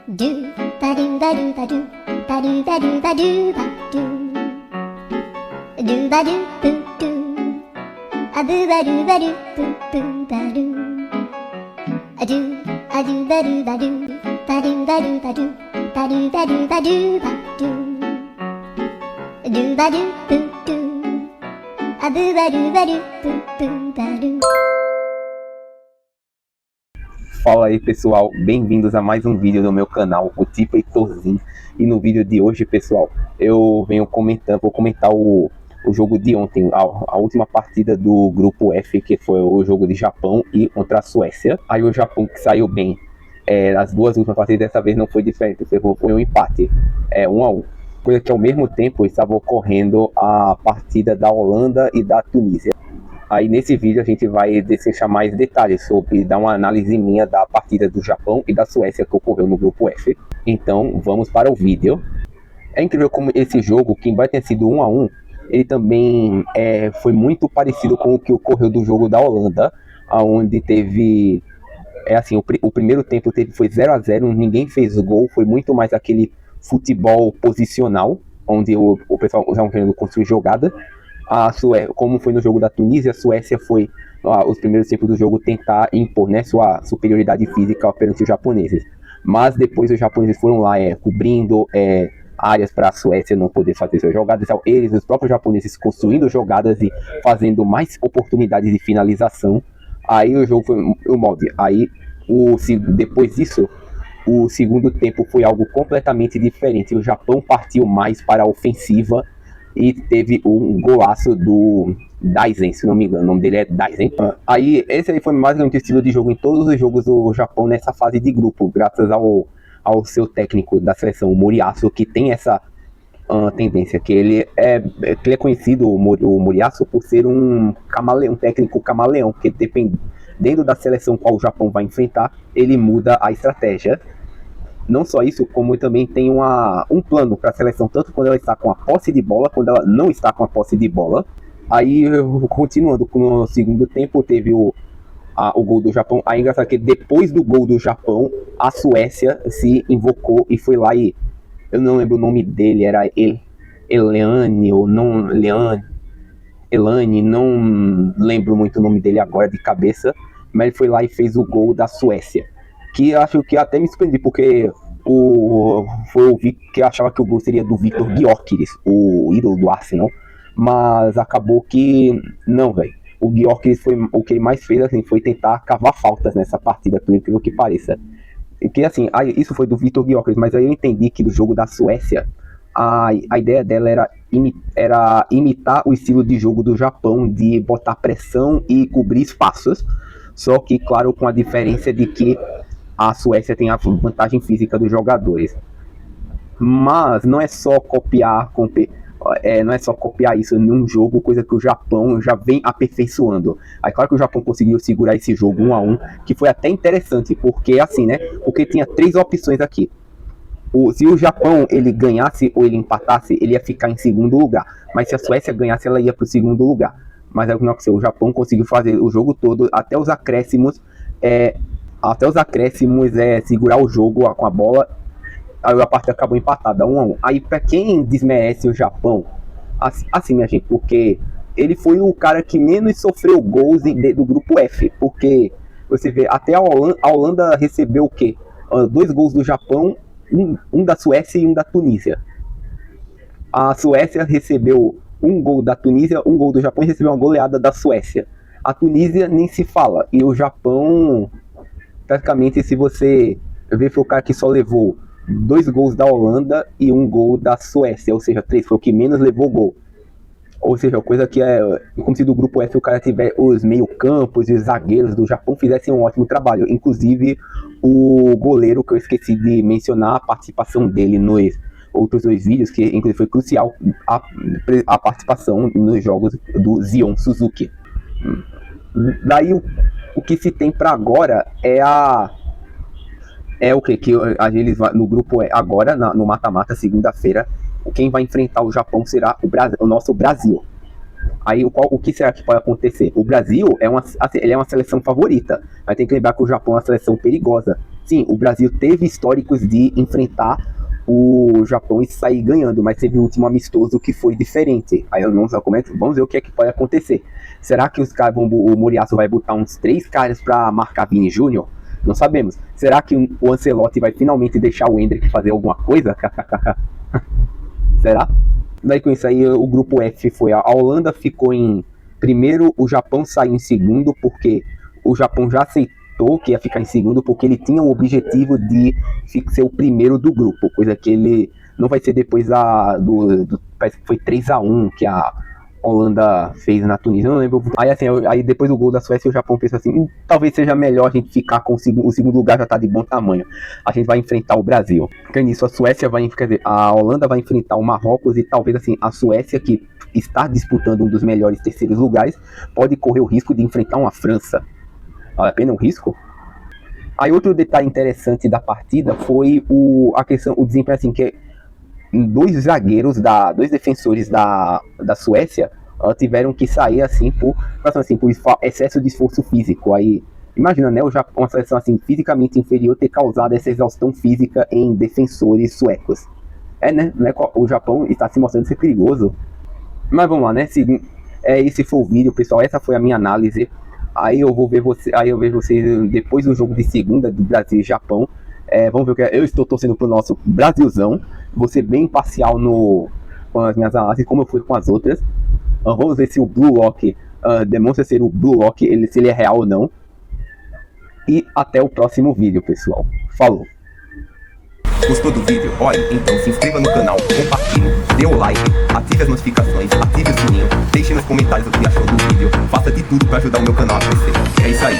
Do ba do ba do ba do ba do ba do ba do ba do ba do boo do a boo ba do ba do boo boo ba do a do ba do ba do ba do ba do ba do ba do ba do ba do ba do ba do boo do a boo ba do boo boo ba do. Fala aí pessoal, bem-vindos a mais um vídeo do meu canal, o Tipo Heitorzinho. E no vídeo de hoje, pessoal, eu vou comentar o jogo de ontem, a última partida do grupo F, que foi o jogo de Japão e contra a Suécia. Aí o Japão que saiu bem, as duas últimas partidas dessa vez não foi diferente, foi um empate, 1-1. Coisa que ao mesmo tempo estava ocorrendo a partida da Holanda e da Tunísia. Aí nesse vídeo a gente vai deixar mais detalhes sobre, dar uma análise minha da partida do Japão e da Suécia que ocorreu no grupo F. Então vamos para o vídeo. É incrível como esse jogo, que vai ter sido 1-1, ele também foi muito parecido com o que ocorreu do jogo da Holanda, onde teve, o primeiro tempo foi 0-0, ninguém fez gol, foi muito mais aquele futebol posicional, onde o pessoal estava querendo construir jogada. Como foi no jogo da Tunísia, a Suécia foi, os primeiros tempos do jogo, tentar impor, né, sua superioridade física perante os japoneses. Mas depois os japoneses foram lá cobrindo áreas para a Suécia não poder fazer suas jogadas. Então, os próprios japoneses, construindo jogadas e fazendo mais oportunidades de finalização. Aí o jogo foi o molde. Aí, depois disso, o segundo tempo foi algo completamente diferente. O Japão partiu mais para a ofensiva e teve um golaço do Daisen, se não me engano, o nome dele é Daisen. Aí esse aí foi mais ou menos o estilo de jogo em todos os jogos do Japão nessa fase de grupo, graças ao seu técnico da seleção, o Moriyasu, que tem essa tendência, que ele é conhecido, o Moriyasu, por ser um técnico camaleão, que dependendo da seleção qual o Japão vai enfrentar, ele muda a estratégia. Não só isso, como também tem um plano para a seleção, tanto quando ela está com a posse de bola, quando ela não está com a posse de bola. Aí, continuando no segundo tempo, teve o gol do Japão. Aí, engraçado que depois do gol do Japão, a Suécia se invocou e foi lá e... Eu não lembro o nome dele, era Elane, ou não... Elane, não lembro muito o nome dele agora de cabeça, mas ele foi lá e fez o gol da Suécia. Que acho que até me surpreendi, porque foi o que achava que o gol seria do Viktor Gyökeres, o ídolo do Arsenal, mas acabou que não, velho. O Gyökeres o que ele mais fez foi tentar cavar faltas nessa partida, por incrível que pareça. Que isso foi do Viktor Gyökeres, mas aí eu entendi que no jogo da Suécia a ideia dela era imitar o estilo de jogo do Japão, de botar pressão e cobrir espaços, só que claro, com a diferença de que a Suécia tem a vantagem física dos jogadores. Mas não é só copiar isso num jogo, coisa que o Japão já vem aperfeiçoando. Aí claro que o Japão conseguiu segurar esse jogo 1-1, que foi até interessante, porque porque tinha 3 opções aqui. Se o Japão ele ganhasse ou ele empatasse, ele ia ficar em segundo lugar. Mas se a Suécia ganhasse, ela ia para o segundo lugar. Mas é o que não aconteceu. O Japão conseguiu fazer o jogo todo, até os acréscimos, segurar o jogo com a bola. Aí a partida acabou empatada, 1-1. Aí pra quem desmerece o Japão, minha gente, porque ele foi o cara que menos sofreu gols do grupo F, porque você vê, até a Holanda recebeu o quê? 2 gols do Japão, um da Suécia e um da Tunísia. A Suécia recebeu 1 gol da Tunísia, 1 gol do Japão e recebeu uma goleada da Suécia. A Tunísia nem se fala, e o Japão... Praticamente, se você ver, foi o cara que só levou 2 gols da Holanda e 1 gol da Suécia, ou seja, 3, foi o que menos levou gol. Ou seja, coisa que como se do grupo F o cara tiver os meio-campos e os zagueiros do Japão fizessem um ótimo trabalho. Inclusive o goleiro, que eu esqueci de mencionar a participação dele nos outros 2 vídeos, que inclusive foi crucial a participação nos jogos do Zion Suzuki. Daí o que se tem para agora o que eles no grupo agora no mata-mata, segunda-feira, quem vai enfrentar o Japão será o nosso Brasil. Aí o que será que pode acontecer? O Brasil ele é uma seleção favorita, mas tem que lembrar que o Japão é uma seleção perigosa. sim, o Brasil teve históricos de enfrentar o Japão e sair ganhando, mas teve o último amistoso que foi diferente. Aí eu não sei como é que, vamos ver o que é que pode acontecer. Será que os caras vão, o Moriaço vai botar uns 3 caras para marcar Vini Júnior? Não sabemos. Será que o Ancelotti vai finalmente deixar o Endrick fazer alguma coisa? Será? Daí com isso aí o grupo F foi a Holanda ficou em primeiro, o Japão saiu em segundo porque o Japão já aceitou que ia ficar em segundo porque ele tinha o objetivo de ser o primeiro do grupo, coisa que ele não vai ser depois parece que foi 3-1 que a Holanda fez na Tunísia, eu não lembro. Aí assim, aí depois do gol da Suécia o Japão pensou assim, talvez seja melhor a gente ficar com o segundo lugar, já tá de bom tamanho. A gente vai enfrentar o Brasil. Porque nisso a Suécia quer dizer, a Holanda vai enfrentar o Marrocos e talvez assim, a Suécia que está disputando um dos melhores terceiros lugares, pode correr o risco de enfrentar uma França. Vale a pena o risco? Aí outro detalhe interessante da partida foi a questão, o desempenho assim, que dois defensores da Suécia tiveram que sair assim por excesso de esforço físico. Aí imagina, né, uma seleção assim fisicamente inferior ter causado essa exaustão física em defensores suecos. Né? O Japão está se mostrando ser perigoso. Mas vamos lá, né? Esse foi o vídeo, pessoal. Essa foi a minha análise. Aí eu vejo vocês depois do jogo de segunda do Brasil e Japão. Vamos ver o que eu estou torcendo pro nosso Brasilzão. Vou ser bem imparcial com as minhas análises, como eu fui com as outras. Vamos ver se o Blue Lock demonstra ser o Blue Lock, se ele é real ou não. E até o próximo vídeo, pessoal. Falou! Gostou do vídeo? Olha, então se inscreva no canal, compartilhe, dê o like, ative as notificações, ative o sininho, deixe nos comentários o que achou do vídeo, faça de tudo para ajudar o meu canal a crescer. É isso aí.